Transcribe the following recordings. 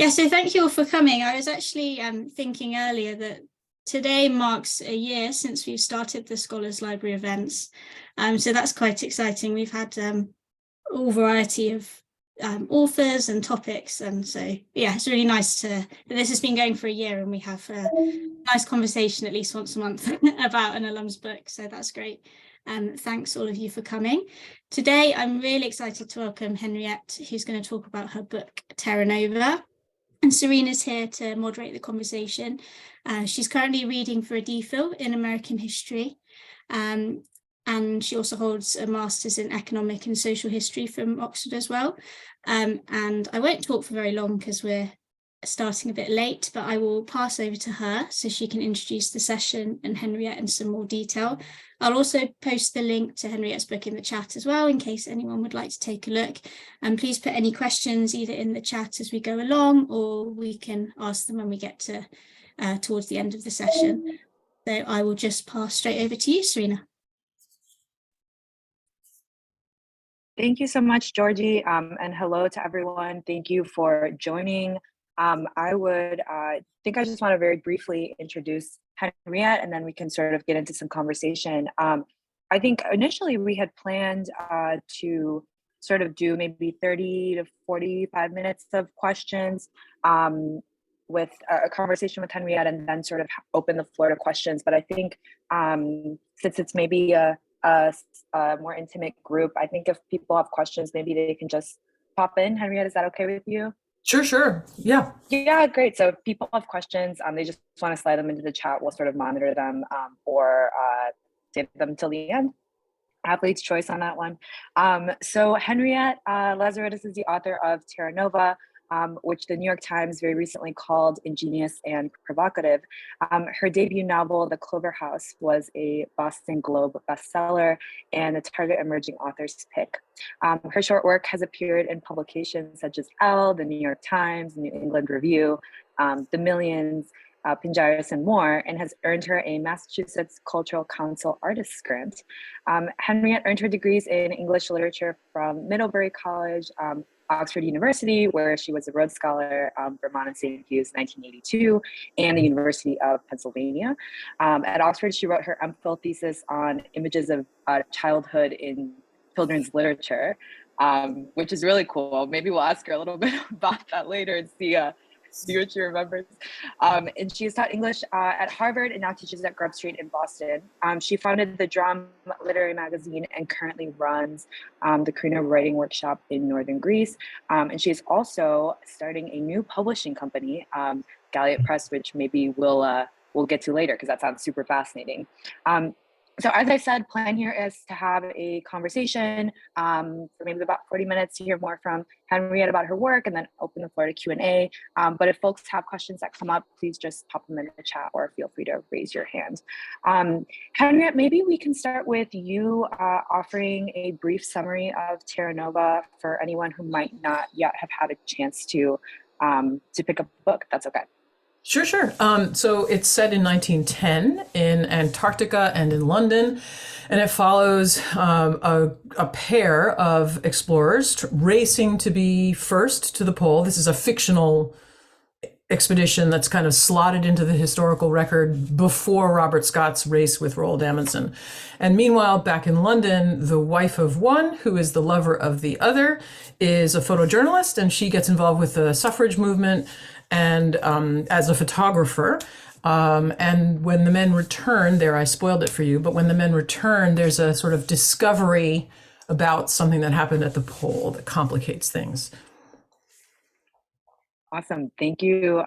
Yeah, so thank you all for coming. I was actually thinking earlier that today marks a year since we've started the Scholars Library events. So that's quite exciting. We've had all variety of authors and topics. And so, yeah, it's really nice that this has been going for a year and we have a nice conversation at least once a month about an alum's book. So that's great. Thanks all of you for coming. Today, I'm really excited to welcome Henriette, who's going to talk about her book, Terra Nova. And Serena's here to moderate the conversation. She's currently reading for a DPhil in American history. And she also holds a master's in economic and social history from Oxford as well. And I won't talk for very long because we're starting a bit late, but I will pass over to her so she can introduce the session and Henriette in some more detail. I'll also post the link to Henriette's book in the chat as well, in case anyone would like to take a look. And please put any questions either in the chat as we go along, or we can ask them when we get to towards the end of the session. So I will just pass straight over to you, Serena. Thank you so much, Georgie, and hello to everyone. Thank you for joining. I think I just want to very briefly introduce Henriette, and then we can sort of get into some conversation. I think initially we had planned to sort of do maybe 30 to 45 minutes of questions with a conversation with Henriette, and then sort of open the floor to questions. But I think since it's maybe a more intimate group, I think if people have questions, maybe they can just pop in. Henriette, is that okay with you? Sure. Yeah. Yeah, great. So if people have questions, they just want to slide them into the chat. We'll sort of monitor them or save them till the end. Athlete's choice on that one. So Henriette Lazaridis is the author of Terra Nova, which the New York Times very recently called ingenious and provocative. Her debut novel, The Clover House, was a Boston Globe bestseller and a Target Emerging Authors pick. Her short work has appeared in publications such as Elle, the New York Times, New England Review, The Millions, Pinjarus, and more, and has earned her a Massachusetts Cultural Council Artist Grant. Henriette earned her degrees in English literature from Middlebury College, Oxford University, where she was a Rhodes Scholar, Vermont and St. Hughes, 1982, and the University of Pennsylvania. At Oxford, she wrote her MPhil thesis on images of childhood in children's literature, which is really cool. Maybe we'll ask her a little bit about that later and see what she remembers. And she has taught English at Harvard and now teaches at Grub Street in Boston. She founded the Drum Literary Magazine and currently runs the Carina Writing Workshop in Northern Greece. And she is also starting a new publishing company, Galliot Press, which maybe we'll get to later because that sounds super fascinating. So as I said, plan here is to have a conversation for maybe about 40 minutes to hear more from Henriette about her work and then open the floor to Q&A. But if folks have questions that come up, please just pop them in the chat or feel free to raise your hand. Henriette, maybe we can start with you offering a brief summary of Terra Nova for anyone who might not yet have had a chance to pick up the book, if that's okay. Sure. So it's set in 1910 in Antarctica and in London, and it follows a pair of explorers racing to be first to the pole. This is a fictional expedition that's kind of slotted into the historical record before Robert Scott's race with Roald Amundsen. And meanwhile, back in London, the wife of one, who is the lover of the other, is a photojournalist, and she gets involved with the suffrage movement and as a photographer. And when the men return, there I spoiled it for you, but when the men return, there's a sort of discovery about something that happened at the pole that complicates things. Awesome, thank you.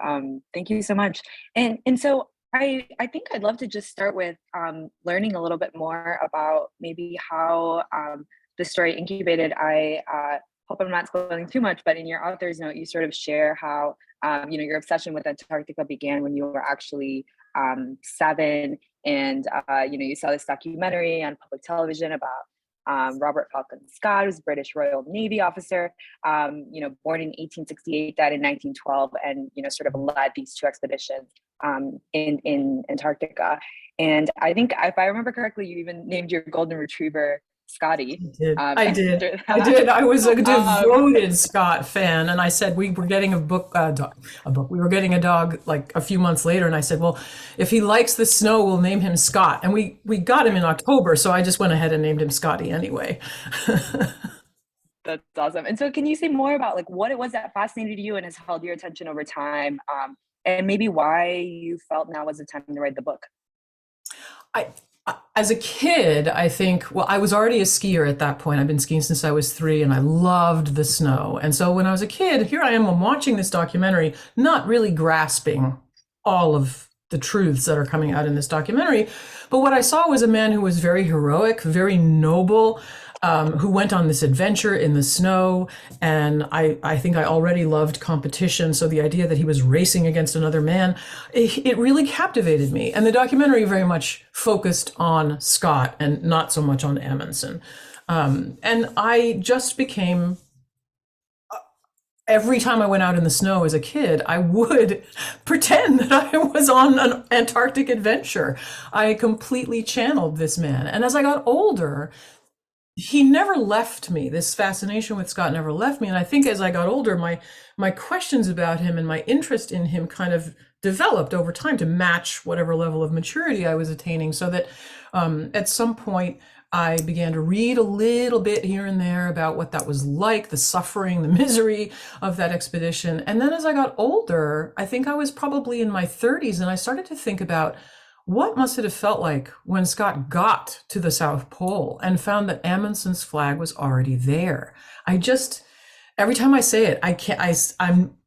Thank you so much. And so I think I'd love to just start with learning a little bit more about maybe how the story incubated. I hope I'm not spoiling too much, but in your author's note, you sort of share how your obsession with Antarctica began when you were actually 7, and you saw this documentary on public television about Robert Falcon Scott, who's a British Royal Navy officer, born in 1868, died in 1912, and sort of led these 2 expeditions in Antarctica. And I think, if I remember correctly, you even named your golden retriever Scotty. I did. I was a devoted Scott fan, and I said we were getting a book. We were getting a dog like a few months later, and I said, well, if he likes the snow, we'll name him Scott. And we got him in October, so I just went ahead and named him Scotty anyway. That's awesome. And so, can you say more about like what it was that fascinated you and has held your attention over time, and maybe why you felt now was the time to write the book? As a kid, I think, well, I was already a skier at that point. I've been skiing since I was 3, and I loved the snow. And so when I was a kid, here I am, I'm watching this documentary, not really grasping all of the truths that are coming out in this documentary. But what I saw was a man who was very heroic, very noble, who went on this adventure in the snow. And I think I already loved competition. So the idea that he was racing against another man, it really captivated me. And the documentary very much focused on Scott and not so much on Amundsen. And I just became, every time I went out in the snow as a kid, I would pretend that I was on an Antarctic adventure. I completely channeled this man. And as I got older, he never left me. This fascination with Scott never left me. And I think as I got older, my questions about him and my interest in him kind of developed over time to match whatever level of maturity I was attaining, so that at some point I began to read a little bit here and there about what that was like, the suffering, the misery of that expedition. And then as I got older, I think I was probably in my 30s, and I started to think about what must it have felt like when Scott got to the South Pole and found that Amundsen's flag was already there. Every time I say it, I'm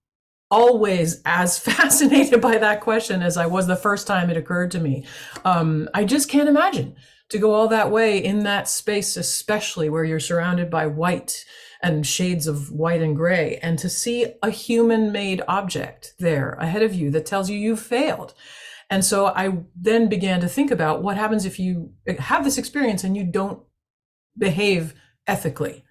always as fascinated by that question as I was the first time it occurred to me. I just can't imagine to go all that way in that space, especially where you're surrounded by white and shades of white and gray, and to see a human-made object there ahead of you that tells you you've failed. And so I then began to think about what happens if you have this experience and you don't behave ethically.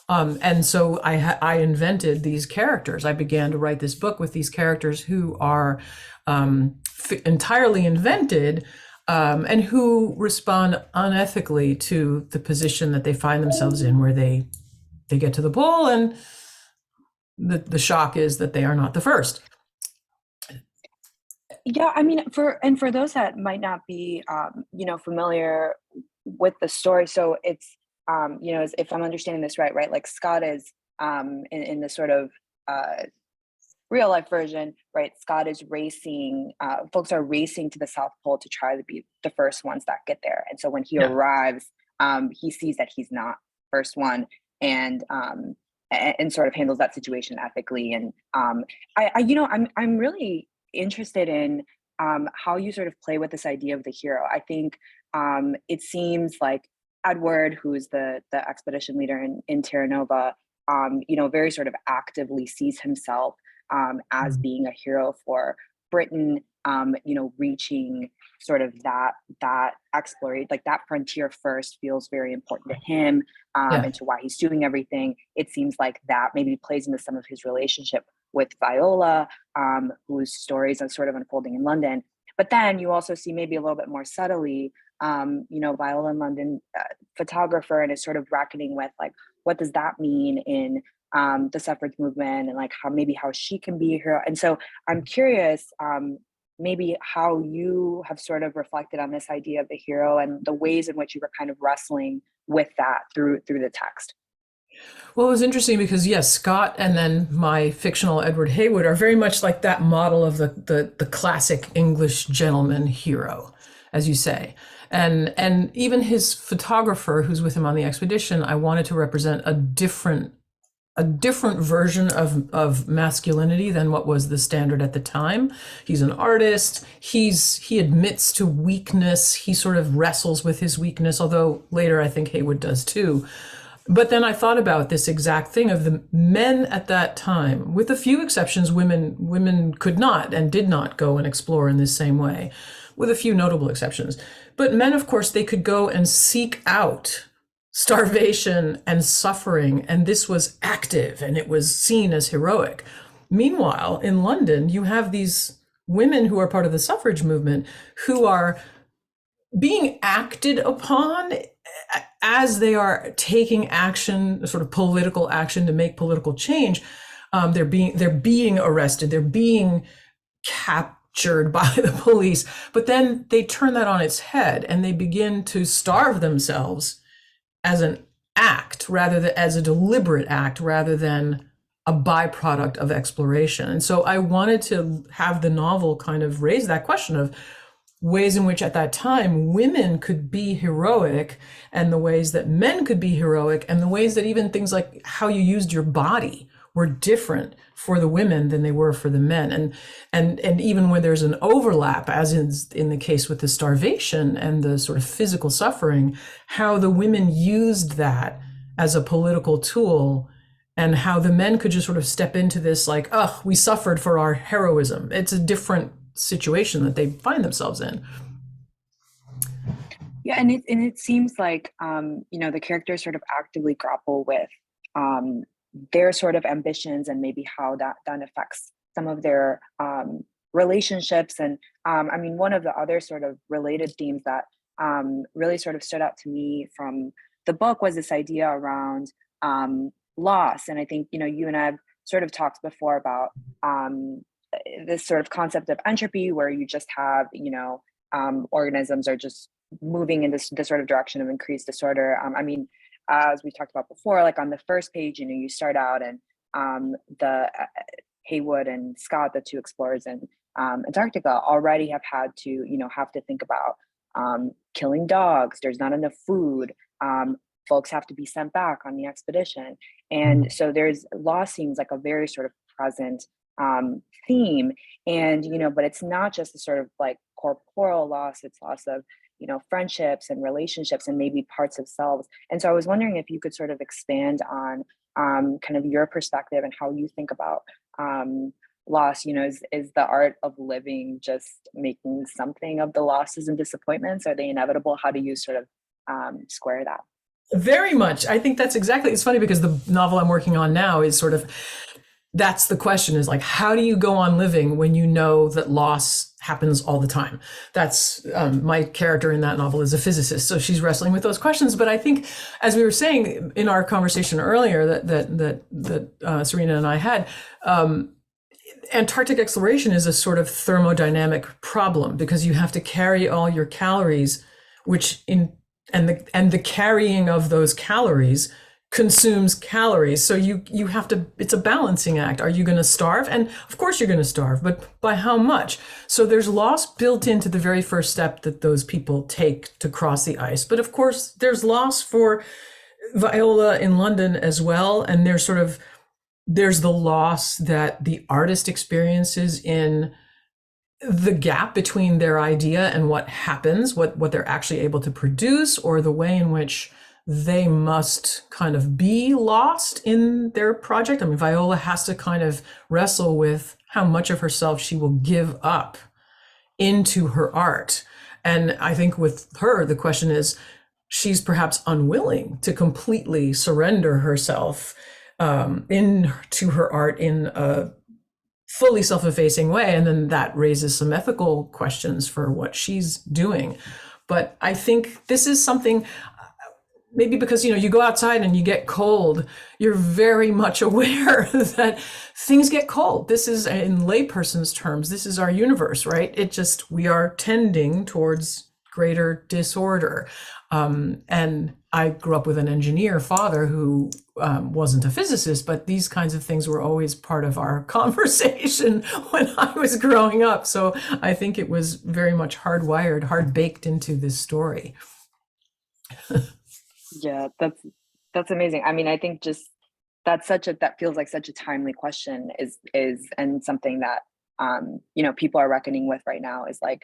And so I invented these characters. I began to write this book with these characters who are entirely invented, and who respond unethically to the position that they find themselves in, where they get to the pole and the shock is that they are not the first. Yeah, I mean, for those that might not be, familiar with the story, so it's, if I'm understanding this right, like Scott is, in the sort of real life version, right? Scott is racing, folks are racing to the South Pole to try to be the first ones that get there. And so when he arrives, he sees that he's not first one, and sort of handles that situation ethically. And I'm really interested in how you sort of play with this idea of the hero. I think it seems like Edward, who's the expedition leader in Terra Nova, very sort of actively sees himself as being a hero for Britain, reaching sort of that exploration, like that frontier first feels very important to him, and to why he's doing everything. It seems like that maybe plays into some of his relationship with Viola, whose stories are sort of unfolding in London. But then you also see maybe a little bit more subtly, Viola in London, photographer, and is sort of reckoning with like, what does that mean in the suffrage movement, and like how she can be a hero. And so I'm curious, maybe how you have sort of reflected on this idea of the hero and the ways in which you were kind of wrestling with that through the text. Well, it was interesting because yes, Scott and then my fictional Edward Heywood are very much like that model of the classic English gentleman hero, as you say. And even his photographer who's with him on the expedition, I wanted to represent a different version of masculinity than what was the standard at the time. He's an artist. He admits to weakness. He sort of wrestles with his weakness, although later I think Heywood does too. But then I thought about this exact thing of the men at that time, with a few exceptions. Women could not and did not go and explore in this same way, with a few notable exceptions. But men, of course, they could go and seek out starvation and suffering, and this was active and it was seen as heroic. Meanwhile, in London, you have these women who are part of the suffrage movement who are being acted upon as they are taking action, sort of political action to make political change, they're being arrested, they're being captured by the police. But then they turn that on its head and they begin to starve themselves as an act, rather than as a deliberate act, rather than a byproduct of exploration. And so I wanted to have the novel kind of raise that question of ways in which at that time women could be heroic, and the ways that men could be heroic, and the ways that even things like how you used your body were different for the women than they were for the men. And even when there's an overlap, as in the case with the starvation and the sort of physical suffering, how the women used that as a political tool, and how the men could just sort of step into this like, oh, we suffered for our heroism. It's a different situation that they find themselves in. Yeah, and it seems like the characters sort of actively grapple with their sort of ambitions, and maybe how that then affects some of their relationships. And one of the other sort of related themes that really sort of stood out to me from the book was this idea around loss. And I think, you and I have sort of talked before about this sort of concept of entropy, where you just have, organisms are just moving in this sort of direction of increased disorder. As we talked about before, like on the first page, you start out and the Haywood and Scott, the two explorers in Antarctica, already have had to, have to think about killing dogs. There's not enough food. Folks have to be sent back on the expedition. And so there's loss seems like a very sort of present theme. And, but it's not just a sort of like corporeal loss, it's loss of, friendships and relationships and maybe parts of selves. And so I was wondering if you could sort of expand on kind of your perspective and how you think about loss. Is the art of living just making something of the losses and disappointments? Are they inevitable? How do you sort of square that? Very much. I think that's exactly, it's funny because the novel I'm working on now is sort of, that's the question, is like, how do you go on living when you know that loss happens all the time? That's my character in that novel is a physicist, so she's wrestling with those questions. But I think, as we were saying in our conversation earlier that Sarena and I had, Antarctic exploration is a sort of thermodynamic problem, because you have to carry all your calories, and the carrying of those calories consumes calories. So you have to, it's a balancing act. Are you going to starve? And of course you're going to starve, but by how much? So there's loss built into the very first step that those people take to cross the ice. But of course there's loss for Viola in London as well. And there's the loss that the artist experiences in the gap between their idea and what happens, what they're actually able to produce, or the way in which they must kind of be lost in their project. Viola has to kind of wrestle with how much of herself she will give up into her art. And I think with her, the question is, she's perhaps unwilling to completely surrender herself into her art in a fully self-effacing way. And then that raises some ethical questions for what she's doing. But I think this is something, maybe because, you go outside and you get cold, you're very much aware that things get cold. This is, in layperson's terms, this is our universe, right? We are tending towards greater disorder. And I grew up with an engineer father who wasn't a physicist, but these kinds of things were always part of our conversation when I was growing up. So I think it was very much hard baked into this story. Yeah, that's amazing. I think just that feels like such a timely question is and something that people are reckoning with right now, is like,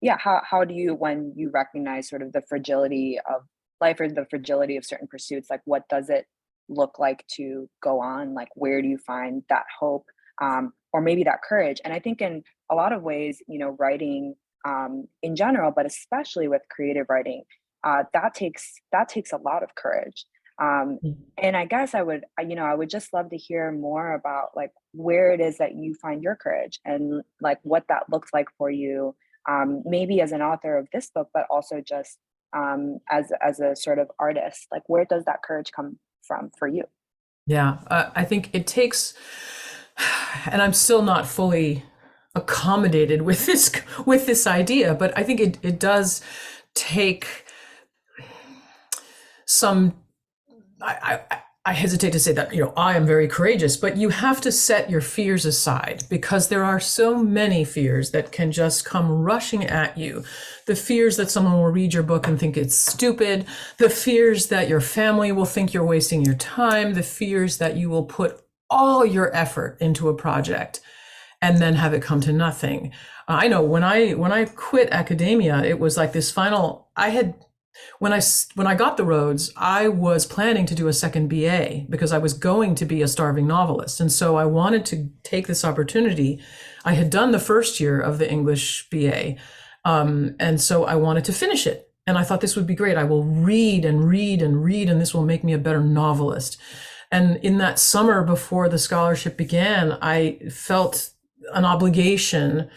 yeah, how do you, when you recognize sort of the fragility of life or the fragility of certain pursuits, like what does it look like to go on? Like, where do you find that hope or maybe that courage? And I think in a lot of ways, writing in general, but especially with creative writing, that takes a lot of courage. And I guess I would just love to hear more about like where it is that you find your courage, and like what that looks like for you, maybe as an author of this book, but also just as a sort of artist? Like, where does that courage come from for you? Yeah, I think it takes, and I'm still not fully accommodated with this idea, but I think it does take some. I hesitate to say that, I am very courageous, but you have to set your fears aside, because there are so many fears that can just come rushing at you. The fears that someone will read your book and think it's stupid, the fears that your family will think you're wasting your time, the fears that you will put all your effort into a project and then have it come to nothing. I know when I quit academia, it was like this final, when I got the Rhodes, I was planning to do a second BA because I was going to be a starving novelist. And so I wanted to take this opportunity. I had done the first year of the English BA. And so I wanted to finish it. And I thought this would be great. I will read and read and read, and this will make me a better novelist. And in that summer before the scholarship began, I felt an obligation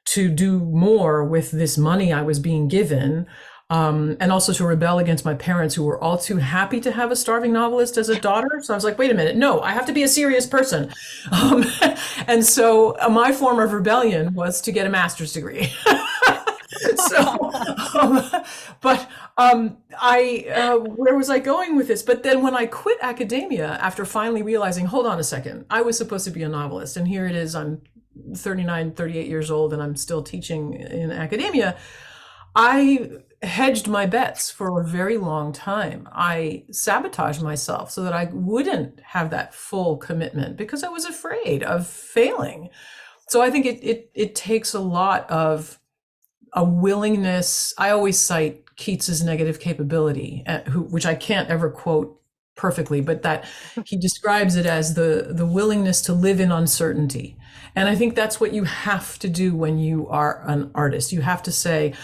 to do more with this money I was being given. And also to rebel against my parents, who were all too happy to have a starving novelist as a daughter. So I was like, wait a minute, no, I have to be a serious person. And so my form of rebellion was to get a master's degree. Where was I going with this? But then when I quit academia, after finally realizing, hold on a second, I was supposed to be a novelist, and here it is, I'm 39, 38 years old, and I'm still teaching in academia. I hedged my bets for a very long time. I sabotaged myself so that I wouldn't have that full commitment because I was afraid of failing. So I think it takes a lot of a willingness. I always cite Keats's negative capability, which I can't ever quote perfectly, but that he describes it as the willingness to live in uncertainty. And I think that's what you have to do when you are an artist. You have to say,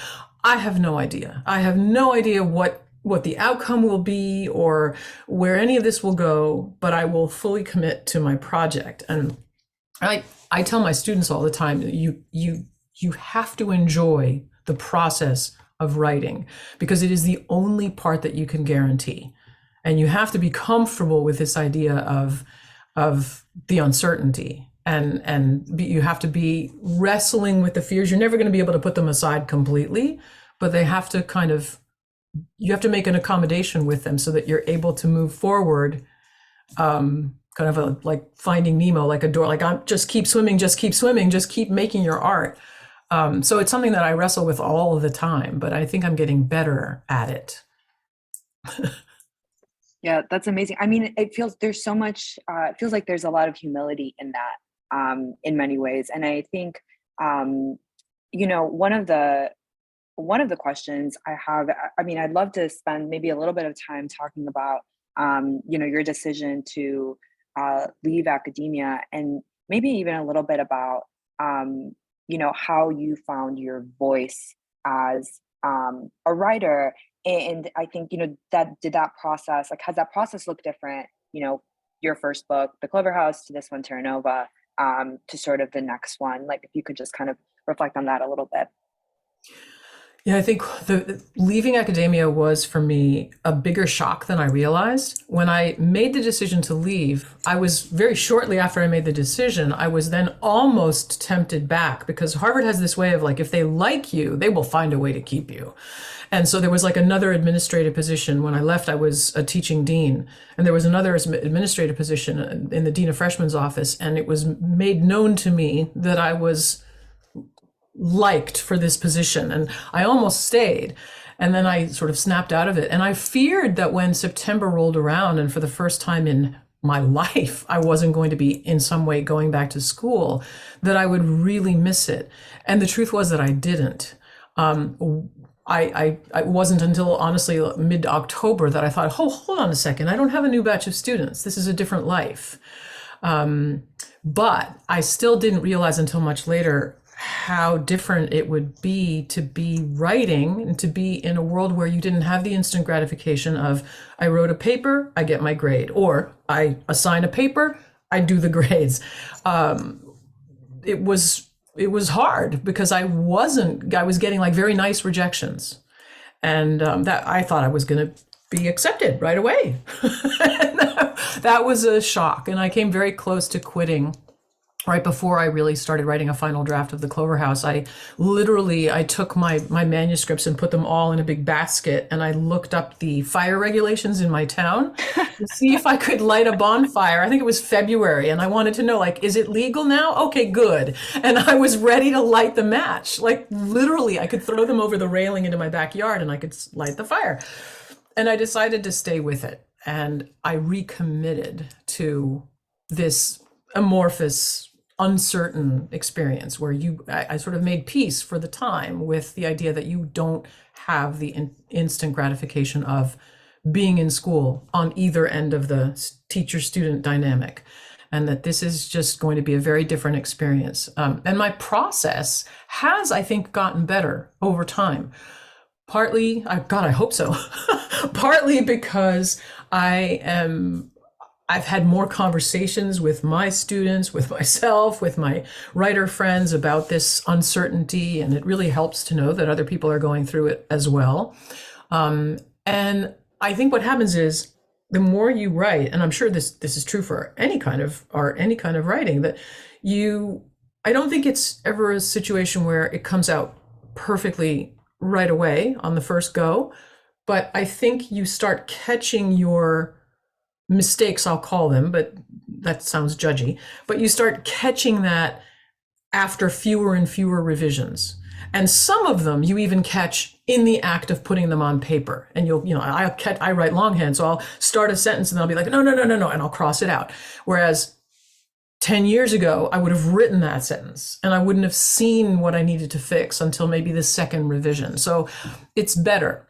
I have no idea. I have no idea what the outcome will be or where any of this will go, but I will fully commit to my project. And I tell my students all the time, you have to enjoy the process of writing, because it is the only part that you can guarantee. And you have to be comfortable with this idea of the uncertainty. You have to be wrestling with the fears. You're never going to be able to put them aside completely, but they have to you have to make an accommodation with them so that you're able to move forward, kind of like Finding Nemo, like a door, like I'm just keep swimming, just keep making your art. So it's something that I wrestle with all of the time, but I think I'm getting better at it. Yeah, that's amazing. I mean, it feels like there's a lot of humility in that. In many ways. And I think, one of the questions I have, I mean, I'd love to spend maybe a little bit of time talking about, your decision to leave academia, and maybe even a little bit about, how you found your voice as a writer. And I think, that process, like, has that process looked different, your first book, The Clover House, to this one, Terra Nova, to sort of the next one? Like, if you could just kind of reflect on that a little bit. Yeah, I think the leaving academia was for me a bigger shock than I realized. When I made the decision to leave, I was very shortly after I made the decision, I was then almost tempted back, because Harvard has this way of, like, if they like you, they will find a way to keep you. And so there was like another administrative position. When I left, I was a teaching dean, and there was another administrative position in the dean of freshmen's office. And it was made known to me that I was liked for this position, and I almost stayed. And then I sort of snapped out of it. And I feared that when September rolled around, and for the first time in my life, I wasn't going to be in some way going back to school, that I would really miss it. And the truth was that I didn't. I wasn't until, honestly, mid-October that I thought, hold on a second, I don't have a new batch of students. This is a different life. But I still didn't realize until much later how different it would be to be writing and to be in a world where you didn't have the instant gratification of, I wrote a paper, I get my grade, or I assign a paper, I do the grades. It was hard because I was getting like very nice rejections. And that I thought I was going to be accepted right away. That was a shock. And I came very close to quitting right before I really started writing a final draft of the Clover House. I took my manuscripts and put them all in a big basket, and I looked up the fire regulations in my town to see if I could light a bonfire. I think it was February, and I wanted to know, like, is it legal now? Okay, good. And I was ready to light the match. Like, literally, I could throw them over the railing into my backyard and I could light the fire. And I decided to stay with it. And I recommitted to this amorphous, uncertain experience where I sort of made peace for the time with the idea that you don't have the instant gratification of being in school on either end of the teacher-student dynamic, and that this is just going to be a very different experience. And my process has, I think, gotten better over time. Partly, God, I hope so. Partly because I've had more conversations with my students, with myself, with my writer friends about this uncertainty, and it really helps to know that other people are going through it as well. And I think what happens is the more you write, and I'm sure this is true for any kind of art, any kind of writing, that I don't think it's ever a situation where it comes out perfectly right away on the first go, but I think you start catching your mistakes, I'll call them, but that sounds judgy, but you start catching that after fewer and fewer revisions. And some of them you even catch in the act of putting them on paper. And I write longhand, so I'll start a sentence and then I'll be like, no, and I'll cross it out. Whereas 10 years ago, I would have written that sentence and I wouldn't have seen what I needed to fix until maybe the second revision. So it's better.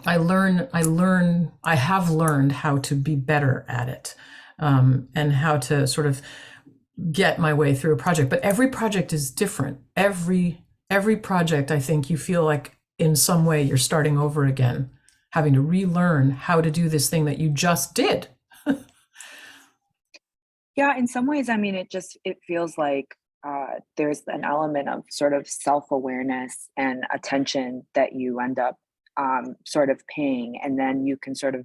I have learned how to be better at it, and how to sort of get my way through a project. But every project is different. Every project, I think you feel like in some way you're starting over again, having to relearn how to do this thing that you just did. Yeah, in some ways, I mean, it feels like there's an element of sort of self-awareness and attention that you end up sort of paying, and then you can sort of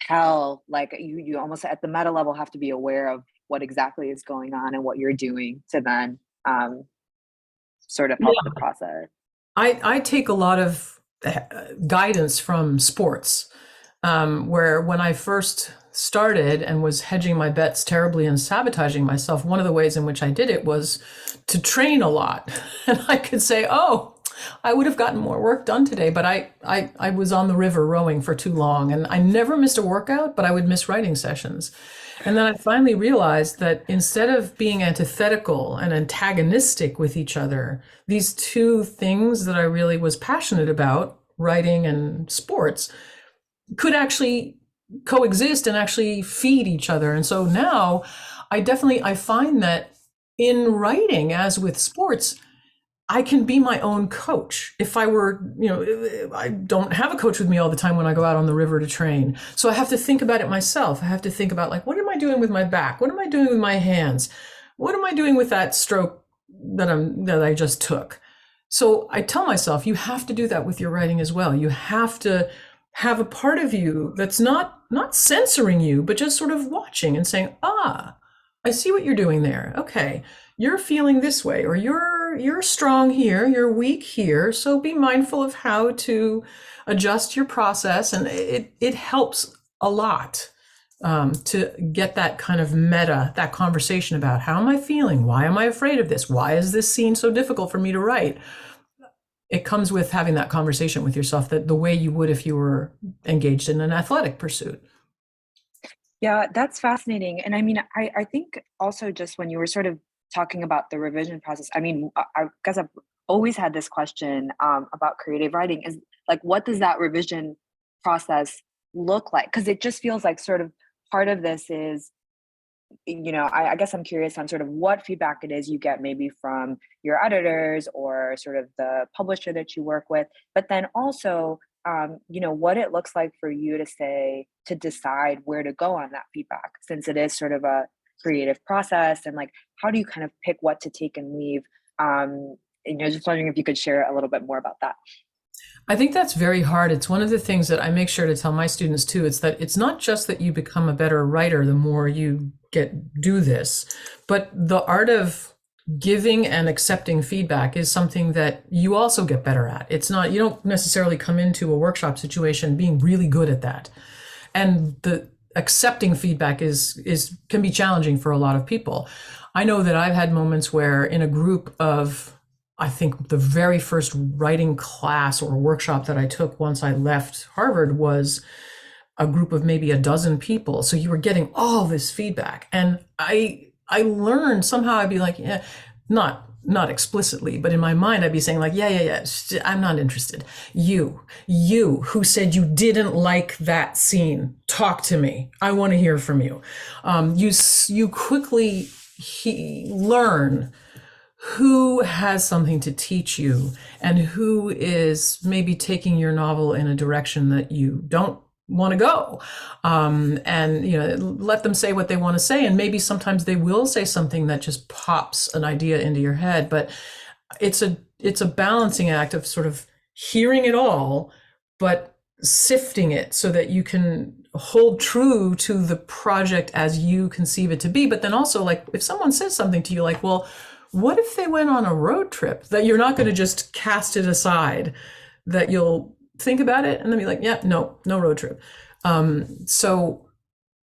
tell, like, you almost at the meta level have to be aware of what exactly is going on and what you're doing to then sort of help the process. I take a lot of guidance from sports, where when I first started and was hedging my bets terribly and sabotaging myself, one of the ways in which I did it was to train a lot. And I could say, oh, I would have gotten more work done today, but I was on the river rowing for too long, and I never missed a workout, but I would miss writing sessions. And then I finally realized that instead of being antithetical and antagonistic with each other, these two things that I really was passionate about, writing and sports, could actually coexist and actually feed each other. And so now I find that in writing, as with sports, I can be my own coach. If I were, I don't have a coach with me all the time when I go out on the river to train. So I have to think about it myself. I have to think about, like, what am I doing with my back? What am I doing with my hands? What am I doing with that stroke that I just took? So I tell myself, you have to do that with your writing as well. You have to have a part of you that's not censoring you, but just sort of watching and saying, I see what you're doing there. Okay, you're feeling this way, or you're strong here, you're weak here. So be mindful of how to adjust your process. And it helps a lot to get that kind of that conversation about, how am I feeling? Why am I afraid of this? Why is this scene so difficult for me to write? It comes with having that conversation with yourself, that the way you would if you were engaged in an athletic pursuit. Yeah, that's fascinating. And I mean, I think also, just when you were sort of talking about the revision process, I mean, I guess I've always had this question about creative writing, is like, what does that revision process look like? Because it just feels like sort of part of this is, I guess I'm curious on sort of what feedback it is you get maybe from your editors or sort of the publisher that you work with, but then also, what it looks like for you to decide where to go on that feedback, since it is sort of a creative process, and like, how do you kind of pick what to take and leave? Just wondering if you could share a little bit more about that. I think that's very hard. It's one of the things that I make sure to tell my students too. It's that it's not just that you become a better writer the more you do this, but the art of giving and accepting feedback is something that you also get better at. It's not, you don't necessarily come into a workshop situation being really good at that. And the accepting feedback is can be challenging for a lot of people. I know that I've had moments where in a group of, I think the very first writing class or workshop that I took once I left Harvard was a group of maybe a dozen people. So you were getting all this feedback. And I learned somehow I'd be like, yeah, not explicitly, but in my mind, I'd be saying like, yeah, I'm not interested. You who said you didn't like that scene, talk to me. I want to hear from you. You quickly learn who has something to teach you and who is maybe taking your novel in a direction that you don't want to go. And, you know, let them say what they want to say. And maybe sometimes they will say something that just pops an idea into your head, but it's a balancing act of sort of hearing it all, but sifting it so that you can hold true to the project as you conceive it to be. But then also, like, if someone says something to you like, well, what if they went on a road trip? That you're not going to just cast it aside, that you'll think about it and then be like, yeah, no road trip. So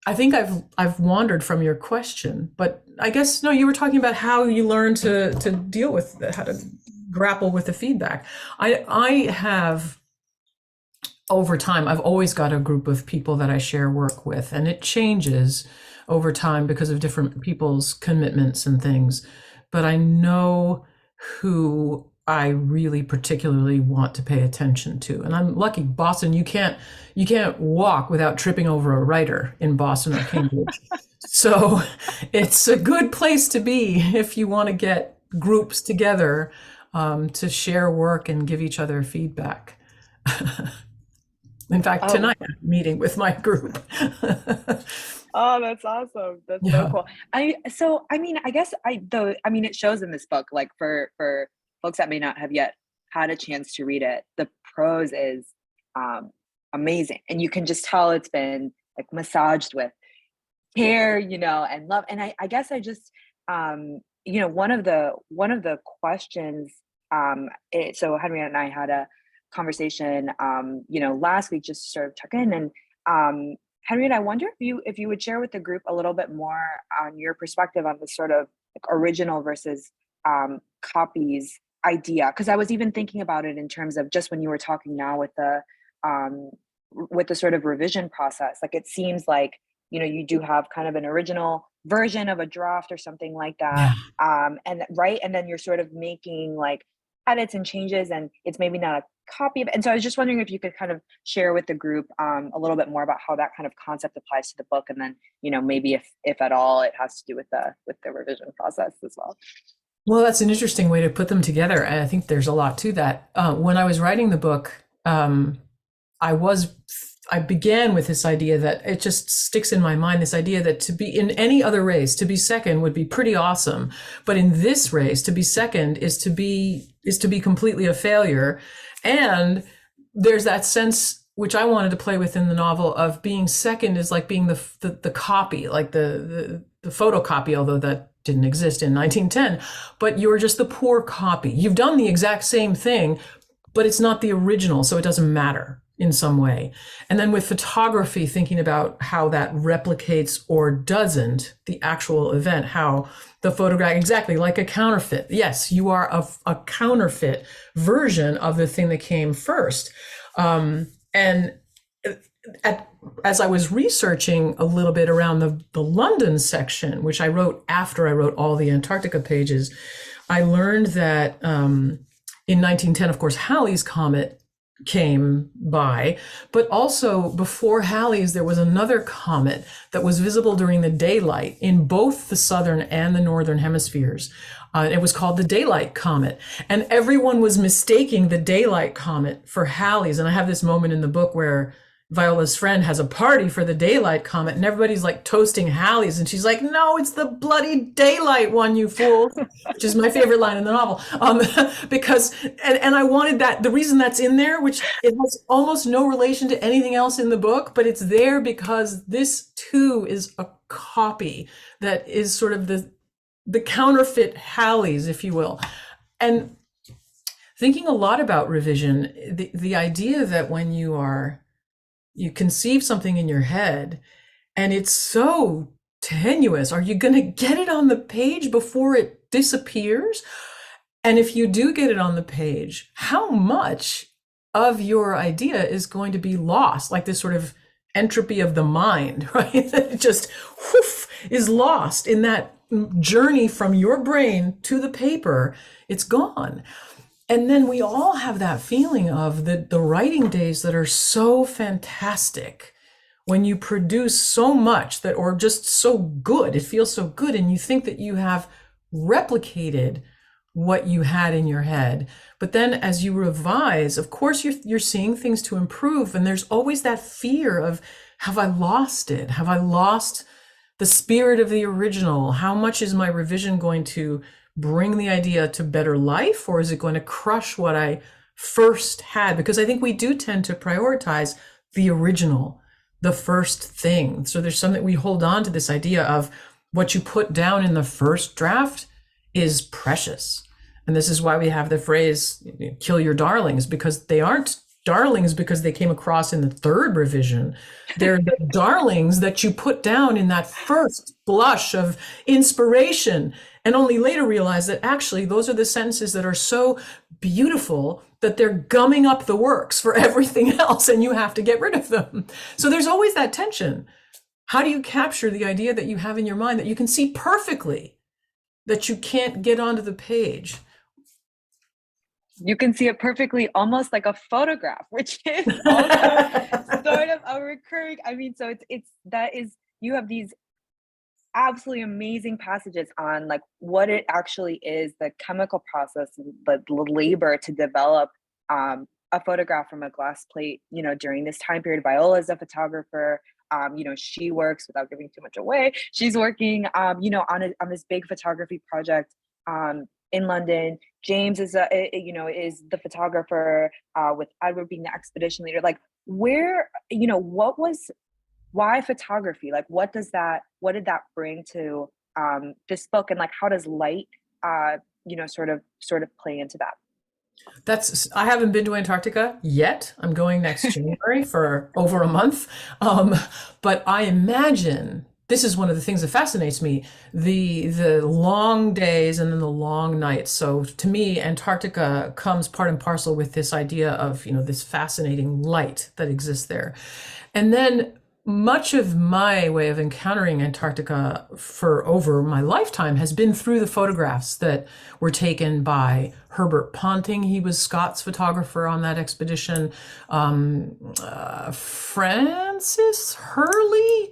I think I've wandered from your question, but I guess, no, you were talking about how you learn to deal with, how to grapple with the feedback. I have, over time, I've always got a group of people that I share work with, and it changes over time because of different people's commitments and things. But I know who I really particularly want to pay attention to. And I'm lucky, Boston, you can't walk without tripping over a writer in Boston or Cambridge. So it's a good place to be if you want to get groups together to share work and give each other feedback. In fact, tonight I'm meeting with my group. Oh, that's awesome. That's so cool. I mean, I guess it shows in this book, like for folks that may not have yet had a chance to read it, the prose is amazing. And you can just tell it's been like massaged with care, you know, and love. And I guess I just, you know, one of the questions, so Henriette and I had a conversation, you know, last week, just sort of tuck in, and Henriette, I wonder if you would share with the group a little bit more on your perspective on the sort of like original versus copies idea, because I was even thinking about it in terms of just when you were talking now with the sort of revision process. Like, it seems like, you know, you do have kind of an original version of a draft or something like that, and then you're sort of making like edits and changes, and it's maybe not a copy of it. And so I was just wondering if you could kind of share with the group a little bit more about how that kind of concept applies to the book, and then, you know, maybe if at all it has to do with the revision process as well. Well, that's an interesting way to put them together. And I think there's a lot to that. When I was writing the book, I began with this idea that it just sticks in my mind, this idea that to be in any other race, to be second would be pretty awesome. But in this race, to be second is to be completely a failure. And there's that sense, which I wanted to play with in the novel, of being second is like being the copy, like the photocopy, although that didn't exist in 1910, but you're just the poor copy. You've done the exact same thing, but it's not the original, so it doesn't matter in some way. And then with photography, thinking about how that replicates or doesn't the actual event, how the photograph, exactly like a counterfeit. Yes, you are a counterfeit version of the thing that came first. As I was researching a little bit around the London section, which I wrote after I wrote all the Antarctica pages, I learned that in 1910, of course, Halley's Comet came by, but also before Halley's, there was another comet that was visible during the daylight in both the southern and the northern hemispheres. It was called the Daylight Comet, and everyone was mistaking the Daylight Comet for Halley's. And I have this moment in the book where Viola's friend has a party for the daylight comet, and everybody's like toasting Halley's, and she's like, "No, it's the bloody daylight one, you fools," which is my favorite line in the novel. Because and I wanted that. The reason that's in there, which it has almost no relation to anything else in the book, but it's there because this too is a copy that is sort of the counterfeit Halley's, if you will. And thinking a lot about revision, the idea that when you conceive something in your head and it's so tenuous, are you going to get it on the page before it disappears? And if you do get it on the page, how much of your idea is going to be lost? Like this sort of entropy of the mind, right? That it just is lost in that journey from your brain to the paper. It's gone. And then we all have that feeling of the writing days that are so fantastic when you produce so much that, or just so good, it feels so good, and you think that you have replicated what you had in your head. But then as you revise, of course, you're seeing things to improve. And there's always that fear of, have I lost it? Have I lost the spirit of the original? How much is my revision going to bring the idea to better life, or is it going to crush what I first had? Because I think we do tend to prioritize the original, the first thing. So there's something, we hold on to this idea of what you put down in the first draft is precious. And this is why we have the phrase, kill your darlings, because they aren't darlings because they came across in the third revision. They're the darlings that you put down in that first blush of inspiration, and only later realize that actually those are the sentences that are so beautiful that they're gumming up the works for everything else, and you have to get rid of them. So there's always that tension. How do you capture the idea that you have in your mind that you can see perfectly, that you can't get onto the page? You can see it perfectly, almost like a photograph, which is also sort of a recurring. I mean, so you have these absolutely amazing passages on like what it actually is, the chemical process, the labor to develop a photograph from a glass plate, during this time period. Viola's a photographer. She works, without giving too much away, she's working, on this big photography project in London. James is the photographer, with Edward being the expedition leader. Like, why photography? Like, what did that bring to this book? And like, how does light, sort of play into that? I haven't been to Antarctica yet. I'm going next January for over a month. But I imagine this is one of the things that fascinates me, the long days and then the long nights. So to me, Antarctica comes part and parcel with this idea of, this fascinating light that exists there. And then much of my way of encountering Antarctica for over my lifetime has been through the photographs that were taken by Herbert Ponting. He was Scott's photographer on that expedition. Francis Hurley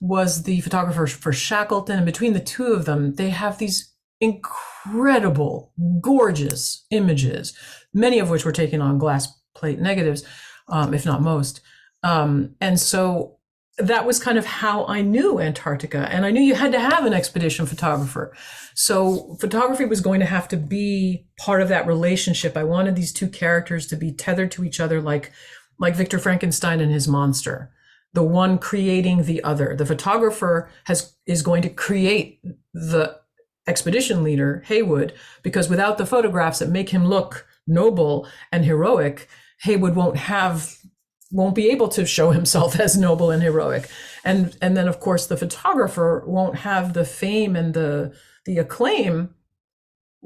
was the photographer for Shackleton. And between the two of them, they have these incredible, gorgeous images, many of which were taken on glass plate negatives, if not most. And so that was kind of how I knew Antarctica. And I knew you had to have an expedition photographer. So photography was going to have to be part of that relationship. I wanted these two characters to be tethered to each other like Victor Frankenstein and his monster, the one creating the other. The photographer is going to create the expedition leader, Haywood, because without the photographs that make him look noble and heroic, Haywood won't be able to show himself as noble and heroic. And then of course the photographer won't have the fame and the acclaim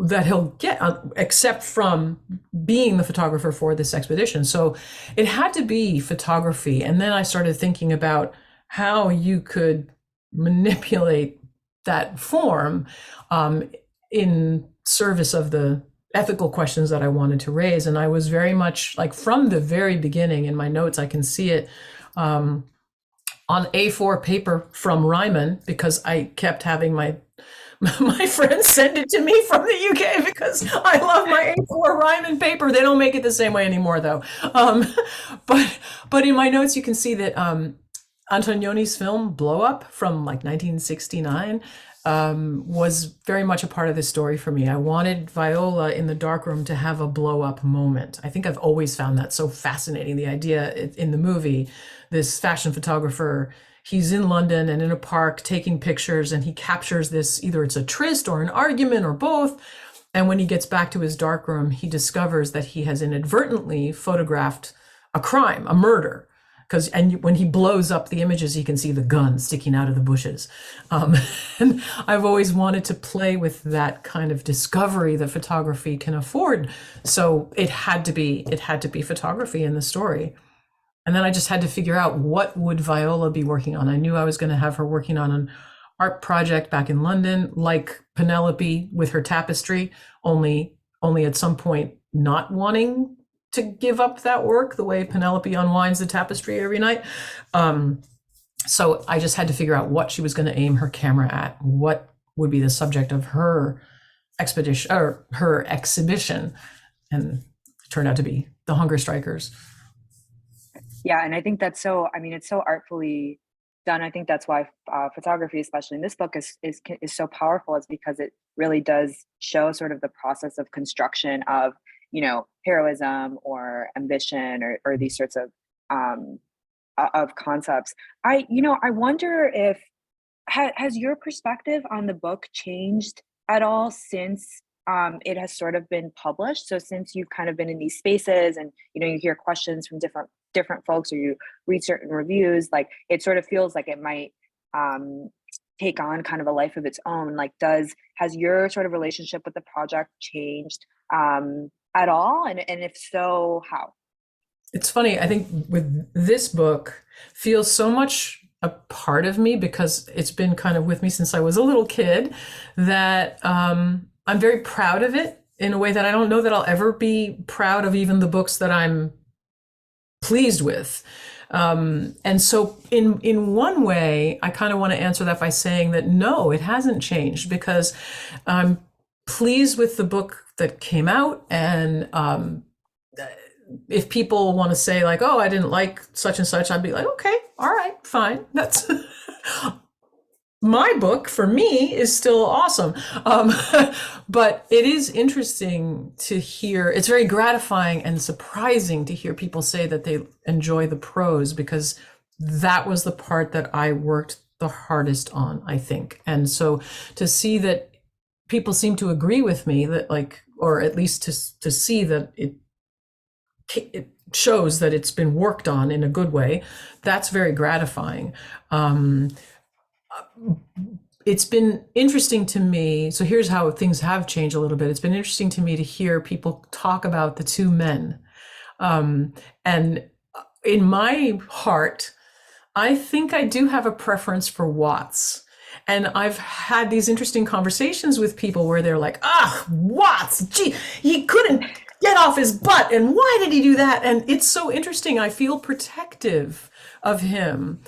that he'll get except from being the photographer for this expedition. So it had to be photography. And then I started thinking about how you could manipulate that form in service of the ethical questions that I wanted to raise. And I was very much like, from the very beginning in my notes, I can see it on A4 paper from Ryman, because I kept having my My friends send it to me from the UK because I love my A4 rhyme and paper. They don't make it the same way anymore, though. Um, but in my notes, you can see that Antonioni's film Blow Up from like 1969 was very much a part of this story for me. I wanted Viola in the darkroom to have a blow up moment. I think I've always found that so fascinating. The idea in the movie, this fashion photographer, he's in London and in a park taking pictures, and he captures this, either it's a tryst or an argument or both. And when he gets back to his darkroom, he discovers that he has inadvertently photographed a crime, a murder. And when he blows up the images, you can see the gun sticking out of the bushes. And I've always wanted to play with that kind of discovery that photography can afford. So it had to be photography in the story. And then I just had to figure out, what would Viola be working on? I knew I was going to have her working on an art project back in London, like Penelope with her tapestry, only at some point not wanting to give up that work the way Penelope unwinds the tapestry every night. So I just had to figure out what she was going to aim her camera at, what would be the subject of her expedition or her exhibition, and it turned out to be the hunger strikers. Yeah, and I think that's it's so artfully done. I think that's why photography, especially in this book, is so powerful, is because it really does show sort of the process of construction of, heroism or ambition or these sorts of concepts. I wonder if has your perspective on the book changed at all since it has sort of been published? So since you've kind of been in these spaces and you hear questions from different folks, or you read certain reviews, like it sort of feels like it might take on kind of a life of its own. Like, has your sort of relationship with the project changed at all? And if so, how? It's funny, I think with this book feels so much a part of me because it's been kind of with me since I was a little kid, that I'm very proud of it in a way that I don't know that I'll ever be proud of even the books that I'm pleased with. And so in one way, I kind of want to answer that by saying that no, it hasn't changed, because I'm pleased with the book that came out. And if people want to say like, oh, I didn't like such and such, I'd be like, okay, all right, fine. That's my book for me is still awesome. But it is interesting to hear. It's very gratifying and surprising to hear people say that they enjoy the prose, because that was the part that I worked the hardest on, I think. And so to see that people seem to agree with me, that like, or at least to see that it shows that it's been worked on in a good way, that's very gratifying. It's been interesting to me. So here's how things have changed a little bit. It's been interesting to me to hear people talk about the two men. And in my heart, I think I do have a preference for Watts. And I've had these interesting conversations with people where they're like, Watts, gee, he couldn't get off his butt. And why did he do that? And it's so interesting. I feel protective of him.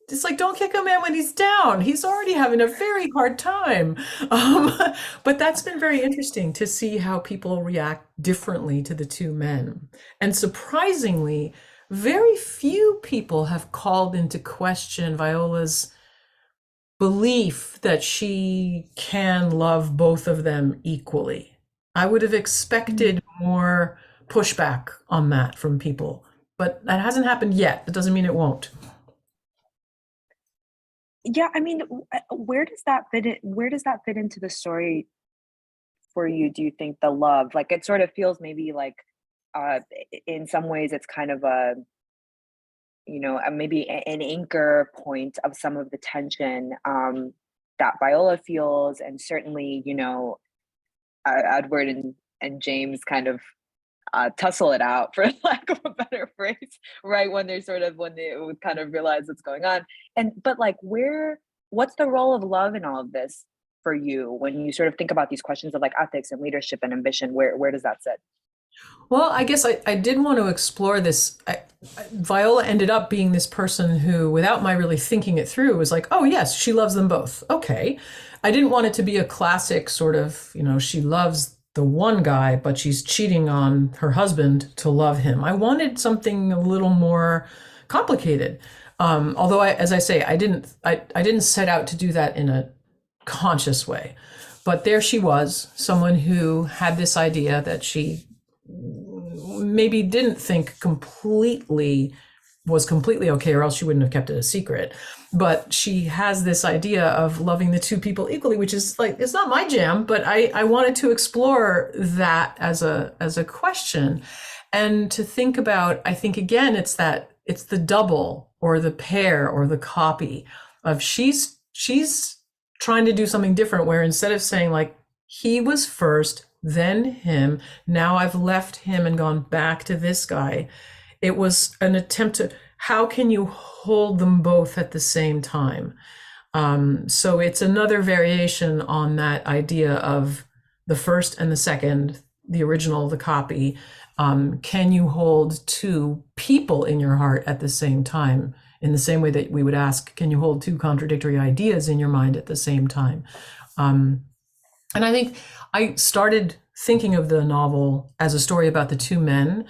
It's like, don't kick a man when he's down. He's already having a very hard time. But that's been very interesting to see how people react differently to the two men. And surprisingly, very few people have called into question Viola's belief that she can love both of them equally. I would have expected more pushback on that from people, but that hasn't happened yet. It doesn't mean it won't. Yeah, where does that fit in? Where does that fit into the story for you? Do you think the love, like, it sort of feels maybe like in some ways it's kind of maybe an anchor point of some of the tension that Viola feels, and certainly Edward and James kind of tussle it out, for lack of a better phrase, right? When they would kind of realize what's going on. But like, what's the role of love in all of this for you when you sort of think about these questions of like ethics and leadership and ambition? Where does that sit? Well, I guess I did want to explore this. Viola ended up being this person who, without my really thinking it through, was like, oh, yes, she loves them both. Okay. I didn't want it to be a classic sort of, she loves the one guy, but she's cheating on her husband to love him. I wanted something a little more complicated. Although, as I say, I didn't set out to do that in a conscious way. But there she was, someone who had this idea that she maybe didn't think was completely okay, or else she wouldn't have kept it a secret. But she has this idea of loving the two people equally, which is like, it's not my jam, but I wanted to explore that as a question, and to think about, I think again, it's the double or the pair or the copy of she's trying to do something different, where instead of saying like, he was first, then him, now I've left him and gone back to this guy. It was an attempt to, how can you hold them both at the same time? So it's another variation on that idea of the first and the second, the original, the copy. Can you hold two people in your heart at the same time? In the same way that we would ask, can you hold two contradictory ideas in your mind at the same time? And I think I started thinking of the novel as a story about the two men,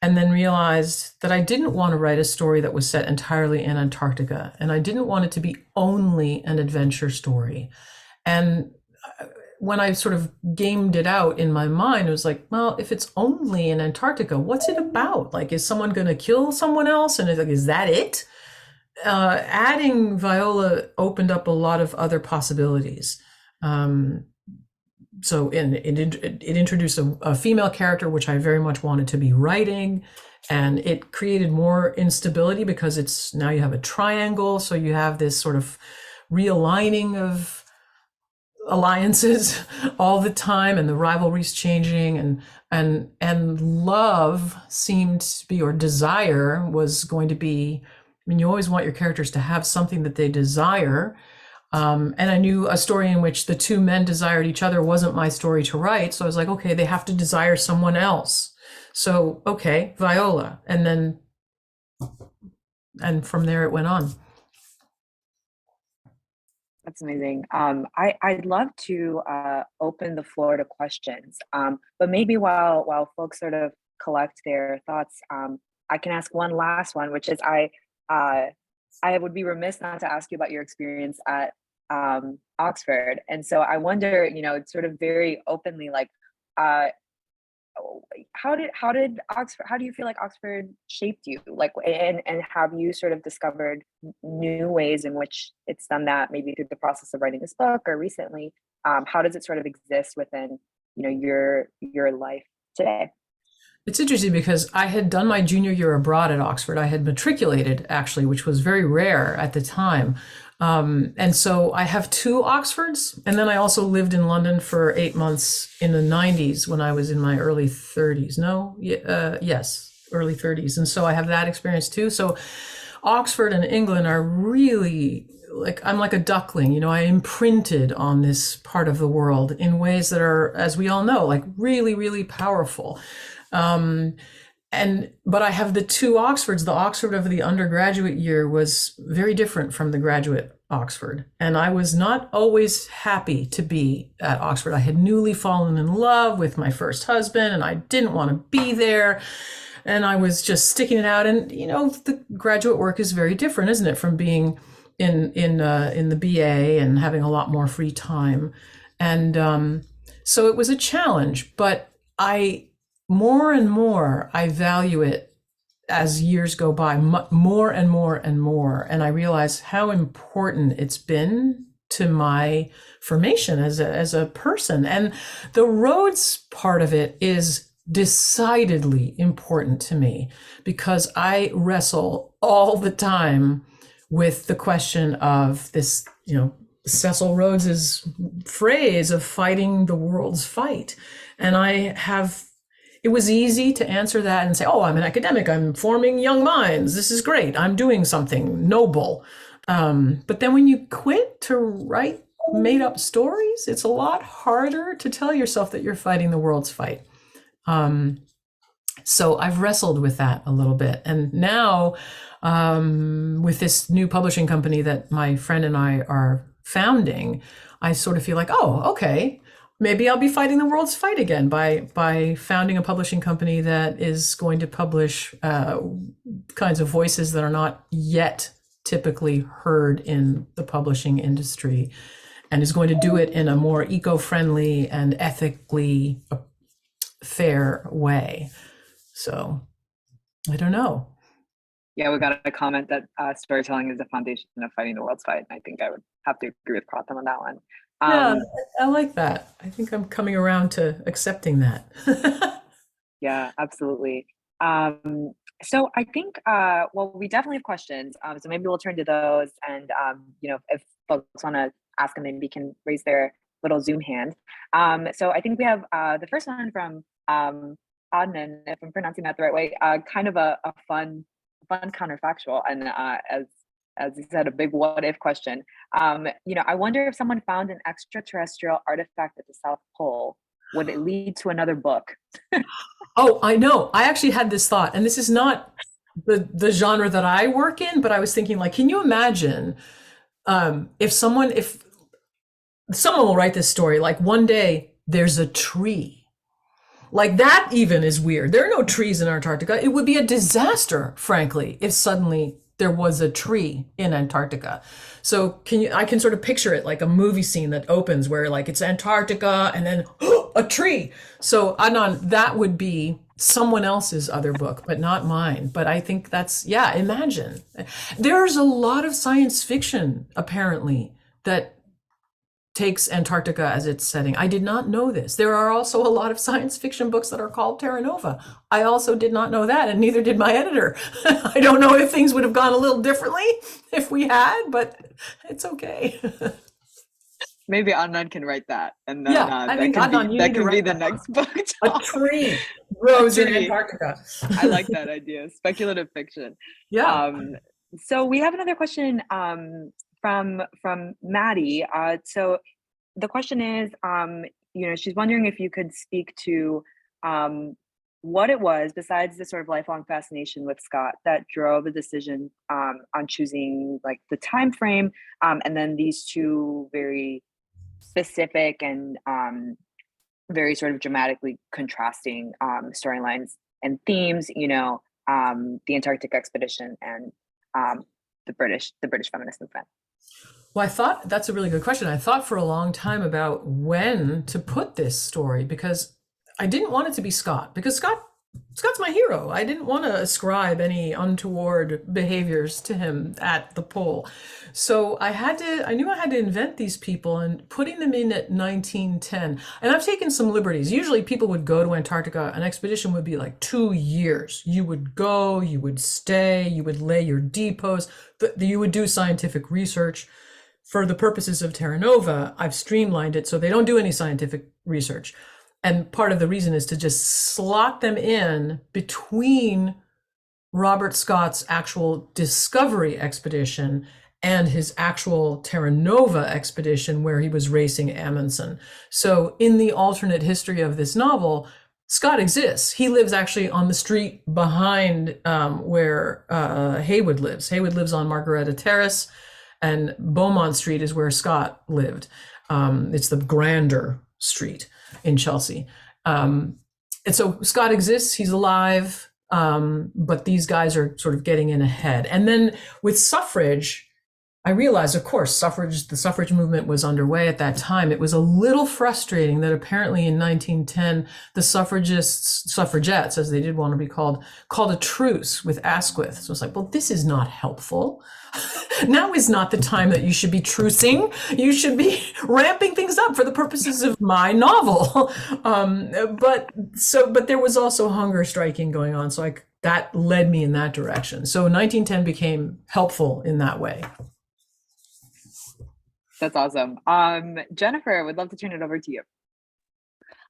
and then realized that I didn't want to write a story that was set entirely in Antarctica, and I didn't want it to be only an adventure story. And when I sort of gamed it out in my mind, it was like, well, if it's only in Antarctica, what's it about? Like, is someone going to kill someone else? And it's like, is that it? Adding Viola opened up a lot of other possibilities. So it introduced a female character, which I very much wanted to be writing, and it created more instability because it's now you have a triangle, so you have this sort of realigning of alliances all the time, and the rivalries changing, and love seemed to be, or desire was going to be. I mean, you always want your characters to have something that they desire. And I knew a story in which the two men desired each other wasn't my story to write. So I was like, okay, they have to desire someone else. So, okay, Viola. And from there it went on. That's amazing. I'd love to open the floor to questions, but maybe while folks sort of collect their thoughts, I can ask one last one, which is I would be remiss not to ask you about your experience at Oxford. And so I wonder, it's sort of very openly, like, how do you feel like Oxford shaped you? Like, and have you sort of discovered new ways in which it's done that, maybe through the process of writing this book or recently? How does it sort of exist within, your life today? It's interesting because I had done my junior year abroad at Oxford. I had matriculated, actually, which was very rare at the time. And so I have two Oxfords. And then I also lived in London for 8 months in the 90s when I was in my early 30s. Yes, early 30s. And so I have that experience too. So Oxford and England are really like, I'm like a duckling, I imprinted on this part of the world in ways that are, as we all know, like really, really powerful. But I have the two Oxfords. The Oxford of the undergraduate year was very different from the graduate Oxford. And I was not always happy to be at Oxford. I had newly fallen in love with my first husband, and I didn't want to be there. And I was just sticking it out. And, the graduate work is very different, isn't it, from being in the BA and having a lot more free time. And so it was a challenge, but more and more, I value it as years go by, more and more and more. And I realize how important it's been to my formation as a person. And the Rhodes part of it is decidedly important to me because I wrestle all the time with the question of this, Cecil Rhodes's phrase of fighting the world's fight. And it was easy to answer that and say, oh, I'm an academic, I'm forming young minds, this is great, I'm doing something noble. But then when you quit to write made up stories, it's a lot harder to tell yourself that you're fighting the world's fight. So I've wrestled with that a little bit. And now, with this new publishing company that my friend and I are founding, I sort of feel like, oh, okay, maybe I'll be fighting the world's fight again by founding a publishing company that is going to publish kinds of voices that are not yet typically heard in the publishing industry, and is going to do it in a more eco-friendly and ethically fair way. So I don't know. Yeah, we got a comment that storytelling is the foundation of fighting the world's fight. And I think I would have to agree with Pratham on that one. Yeah, I like that. I think I'm coming around to accepting that. Yeah, absolutely. So I think, well, we definitely have questions. So maybe we'll turn to those. And, if folks want to ask them, maybe can raise their little Zoom hand. So I think we have the first one from Adnan, if I'm pronouncing that the right way, kind of a fun counterfactual, and as you said, a big what if question. I wonder if someone found an extraterrestrial artifact at the South Pole, would it lead to another book? Oh, I know. I actually had this thought, and this is not the genre that I work in, but I was thinking, like, can you imagine if someone will write this story, like one day there's a tree. Like that even is weird. There are no trees in Antarctica. It would be a disaster, frankly, if suddenly there was a tree in Antarctica. So I can sort of picture it like a movie scene that opens where like it's Antarctica and then a tree. So Adnan, that would be someone else's other book, but not mine. But I think that's, yeah, imagine. There's a lot of science fiction, apparently, that takes Antarctica as its setting. I did not know this. There are also a lot of science fiction books that are called Terra Nova. I also did not know that, and neither did my editor. I don't know if things would have gone a little differently if we had, but it's okay. Maybe Adnan can write that, and then I think Adnan, that can be the next book. A tree grows in Antarctica. I like that idea. Speculative fiction. Yeah. So we have another question from Maddie. So the question is, she's wondering if you could speak to what it was, besides the sort of lifelong fascination with Scott, that drove the decision on choosing like the time frame, and then these two very specific and very sort of dramatically contrasting storylines and themes. The Antarctic expedition and the British feminist movement. Well, I thought that's a really good question. I thought for a long time about when to put this story, because I didn't want it to be Scott, because Scott's my hero. I didn't want to ascribe any untoward behaviors to him at the pole. So I knew I had to invent these people, and putting them in at 1910. And I've taken some liberties. Usually people would go to Antarctica. An expedition would be like 2 years. You would go, you would stay, you would lay your depots, you would do scientific research. For the purposes of Terra Nova, I've streamlined it so they don't do any scientific research. And part of the reason is to just slot them in between Robert Scott's actual discovery expedition and his actual Terra Nova expedition, where he was racing Amundsen. So in the alternate history of this novel, Scott exists. He lives actually on the street behind where Heywood lives. Heywood lives on Margaretta Terrace, and Beaumont Street is where Scott lived. It's the grander street in Chelsea. And so Scott exists, he's alive, but these guys are sort of getting in ahead. And then with suffrage, I realized, of course, the suffrage movement was underway at that time. It was a little frustrating that apparently in 1910, the suffragettes, as they did want to be called a truce with Asquith. So it's like, well, this is not helpful. Now is not the time that you should be trucing. You should be ramping things up for the purposes of my novel. But there was also hunger striking going on. So that led me in that direction. So 1910 became helpful in that way. That's awesome. Jennifer, would love to turn it over to you.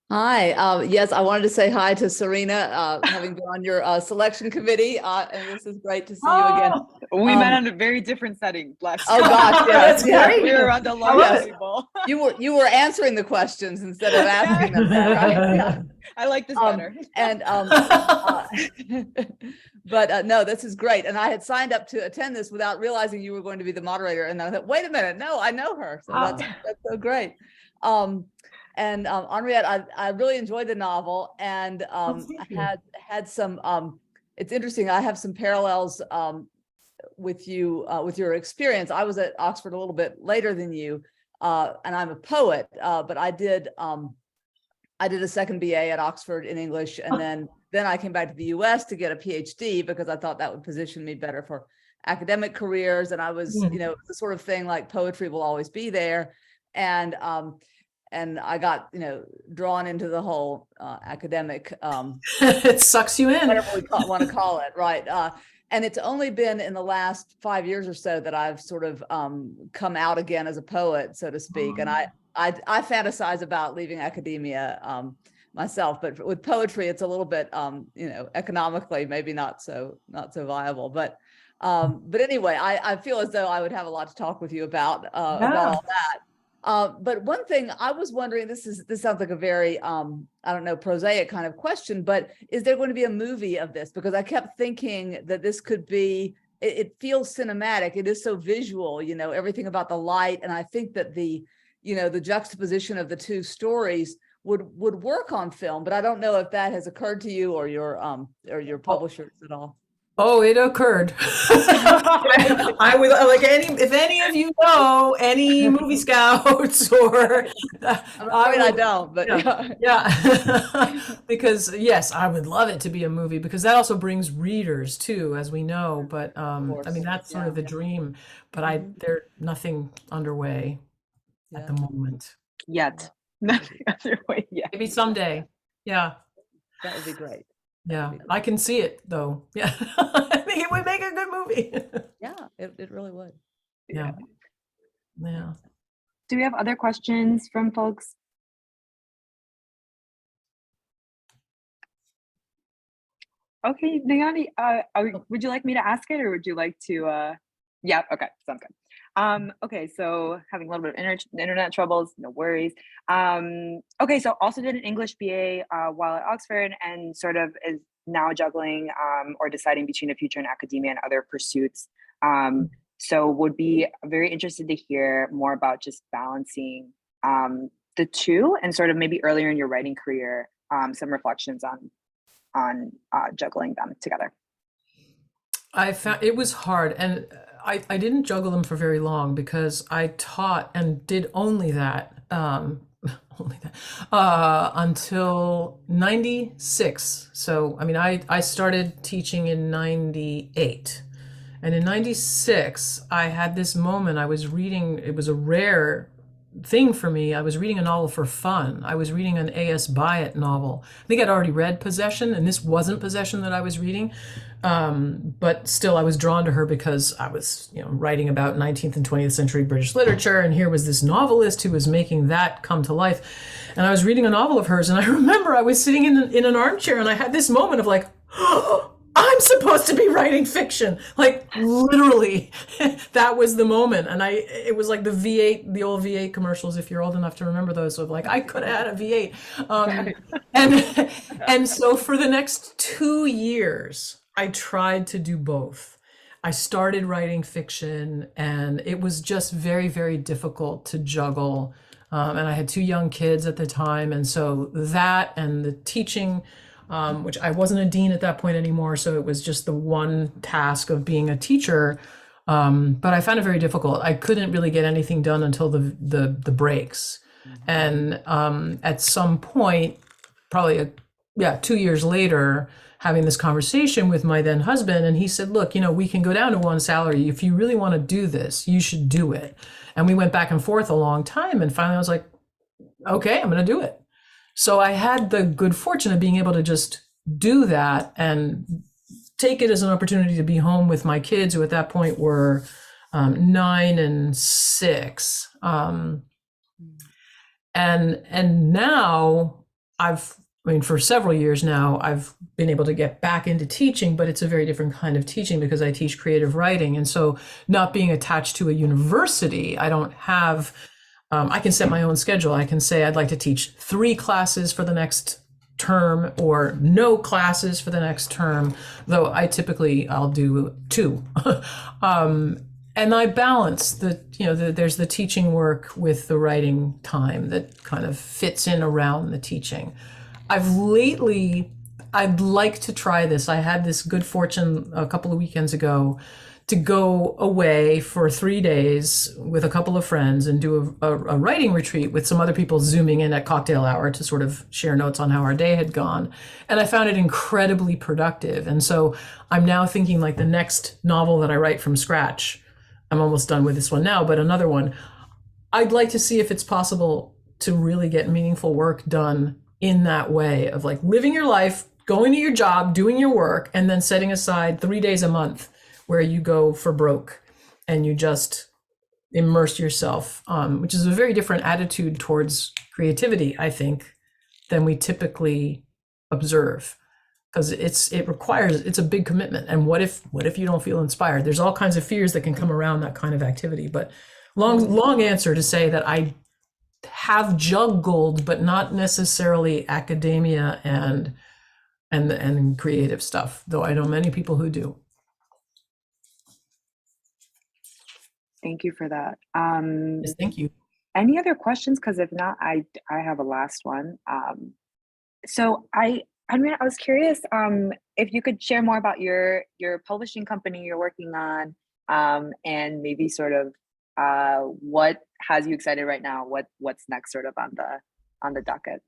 Hi. Yes, I wanted to say hi to Sarena, having been on your selection committee, and this is great to see you again. We met in a very different setting last Oh time. gosh, yes, That's yeah. great. We were around a large Yes. table. You were answering the questions instead of asking them. Right? Yeah. I like this better. And but no, this is great. And I had signed up to attend this without realizing you were going to be the moderator. And I thought, wait a minute, no, I know her. So that's so great. And Henriette, I really enjoyed the novel, and had some. It's interesting. I have some parallels with you with your experience. I was at Oxford a little bit later than you, and I'm a poet. But I did a second BA at Oxford in English, and then I came back to the US to get a PhD because I thought that would position me better for academic careers. And I was, the sort of thing like poetry will always be there, and I got, drawn into the whole academic. It sucks you in. Whatever we want to call it, right? And it's only been in the last 5 years or so that I've sort of come out again as a poet, so to speak. And I fantasize about leaving academia myself, but with poetry, it's a little bit, economically maybe not so viable. But anyway, I feel as though I would have a lot to talk with you about all that. But one thing I was wondering, this sounds like a very, prosaic kind of question, but is there going to be a movie of this? Because I kept thinking that this could be, it feels cinematic. It is so visual, everything about the light. And I think that the juxtaposition of the two stories would work on film, but I don't know if that has occurred to you or your publishers at all. Oh, it occurred. I would like if any of you know any movie scouts or I don't, but yeah. Because yes, I would love it to be a movie because that also brings readers too, as we know. But I mean that's sort of the dream. But there's nothing underway at the moment yet. Nothing underway yet. Maybe someday. Yeah, that would be great. Yeah, I can see it though. Yeah, I think it would make a good movie. Yeah, it really would. Yeah. Do we have other questions from folks? Okay, Nayani, would you like me to ask it, or would you like to? Yeah, okay, sounds good. Okay, so having a little bit of internet troubles, no worries. Okay, so also did an English BA while at Oxford, and sort of is now juggling or deciding between a future in academia and other pursuits. So would be very interested to hear more about just balancing the two, and sort of maybe earlier in your writing career, some reflections on juggling them together. I found it was hard, and I didn't juggle them for very long because I taught and did only that until 96. So I mean I started teaching in 98, and in 96 I had this moment. I was reading, it was a rare thing for me. I was reading a novel for fun. I was reading an A.S. Byatt novel. I think I'd already read Possession, and this wasn't Possession that I was reading. But still, I was drawn to her because I was, writing about 19th and 20th century British literature, and here was this novelist who was making that come to life. And I was reading a novel of hers, and I remember I was sitting in an armchair, and I had this moment of like, oh, I'm supposed to be writing fiction. Like literally, that was the moment. And it was like the V8, the old V8 commercials, if you're old enough to remember those. So like I could have had a V8. And so for the next 2 years, I tried to do both. I started writing fiction, and it was just very, very difficult to juggle. And I had 2 young kids at the time. And so that and the teaching, which I wasn't a dean at that point anymore. So it was just the one task of being a teacher. But I found it very difficult. I couldn't really get anything done until the breaks. And at some point, probably 2 years later, having this conversation with my then husband, and he said, look, we can go down to one salary. If you really want to do this, you should do it. And we went back and forth a long time. And finally I was like, okay, I'm going to do it. So I had the good fortune of being able to just do that and take it as an opportunity to be home with my kids, who at that point were 9 and 6. And now for several years now, I've been able to get back into teaching, but it's a very different kind of teaching because I teach creative writing. And so not being attached to a university, I don't have, I can set my own schedule. I can say I'd like to teach 3 classes for the next term or no classes for the next term, though I'll do 2. And I balance there's the teaching work with the writing time that kind of fits in around the teaching. I'd like to try this. I had this good fortune a couple of weekends ago to go away for 3 days with a couple of friends and do a writing retreat with some other people zooming in at cocktail hour to sort of share notes on how our day had gone. And I found it incredibly productive. And so I'm now thinking like the next novel that I write from scratch, I'm almost done with this one now, but another one, I'd like to see if it's possible to really get meaningful work done in that way of like living your life, going to your job, doing your work, and then setting aside 3 days a month where you go for broke and you just immerse yourself, which is a very different attitude towards creativity, I think, than we typically observe, because it's a big commitment. And what if you don't feel inspired? There's all kinds of fears that can come around that kind of activity. But long answer to say that I have juggled, but not necessarily academia and creative stuff, though I know many people who do. Thank you for that. Yes, thank you. Any other questions? Because if not, I have a last one. So I was curious if you could share more about your publishing company you're working on, and maybe sort of what has you excited right now? What's next, sort of on the docket?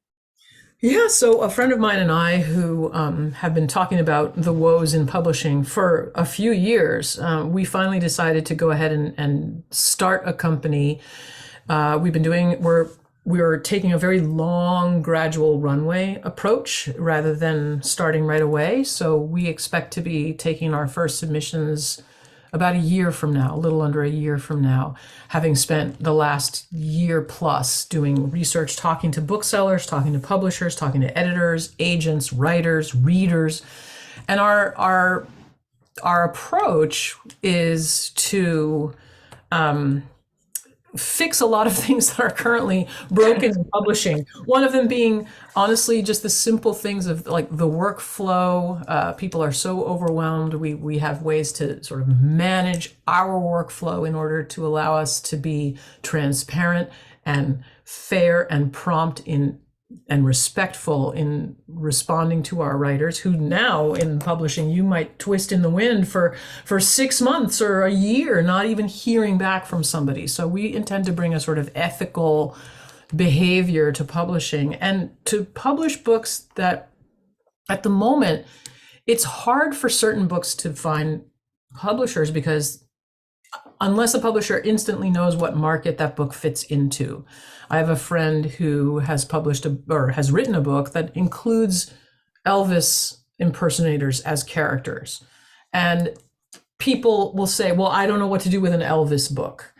Yeah, so a friend of mine and I who have been talking about the woes in publishing for a few years, we finally decided to go ahead and start a company. We're taking a very long, gradual runway approach rather than starting right away. So we expect to be taking our first submissions about a year from now, a little under a year from now, having spent the last year plus doing research, talking to booksellers, talking to publishers, talking to editors, agents, writers, readers. And our approach is to fix a lot of things that are currently broken in publishing. One of them being, honestly, just the simple things of like the workflow. People are so overwhelmed. We have ways to sort of manage our workflow in order to allow us to be transparent and fair and prompt and respectful in responding to our writers, who now in publishing you might twist in the wind for 6 months or a year not even hearing back from somebody. So we intend to bring a sort of ethical behavior to publishing and to publish books that at the moment it's hard for certain books to find publishers, because unless a publisher instantly knows what market that book fits into. I have a friend who has has written a book that includes Elvis impersonators as characters. And people will say, well, I don't know what to do with an Elvis book.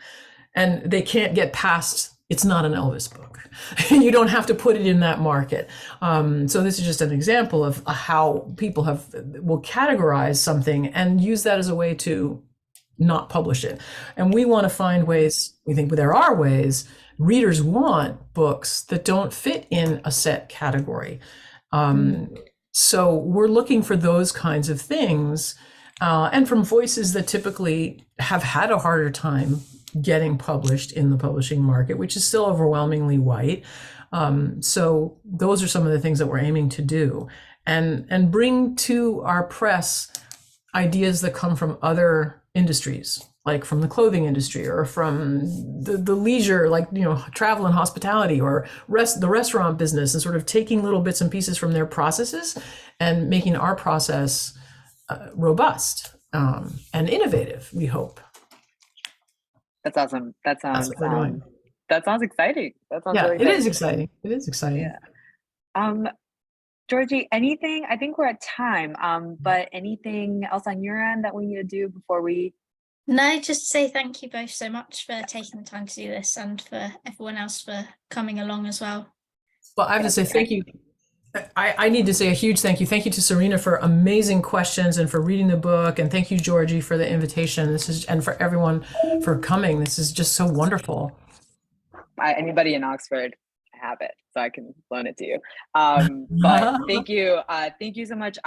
And they can't get past, it's not an Elvis book. You don't have to put it in that market. So this is just an example of how people will categorize something and use that as a way to not publish it. And we want to find ways, we think there are ways, readers want books that don't fit in a set category. So we're looking for those kinds of things, and from voices that typically have had a harder time getting published in the publishing market, which is still overwhelmingly white. So those are some of the things that we're aiming to do, and bring to our press ideas that come from other industries, like from the clothing industry or from the leisure, like, travel and hospitality, or the restaurant business, and sort of taking little bits and pieces from their processes and making our process robust and innovative, we hope. That's awesome. That sounds That's what we're doing. That sounds exciting. That sounds really it is exciting. It is exciting. Yeah. Georgie, anything? I think we're at time, but anything else on your end that we need to do before we? No, just say thank you both so much for taking the time to do this, and for everyone else for coming along as well. Well, I have to say thank you. I need to say a huge thank you. Thank you to Sarena for amazing questions and for reading the book. And thank you, Georgie, for the invitation. And for everyone for coming. This is just so wonderful. Anybody in Oxford, I have it, so I can loan it to you. But thank you. Thank you so much.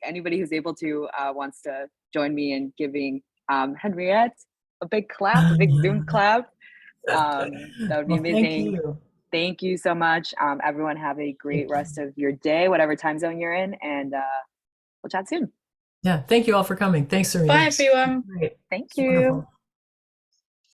Anybody who's able to wants to join me in giving Henriette a big clap, a big Zoom clap. That would be amazing. Thank you so much. Everyone have a great rest of your day, whatever time zone you're in, and we'll chat soon. Yeah, thank you all for coming. Thanks, Sarena. Bye, everyone. Great. Thank you. Wonderful.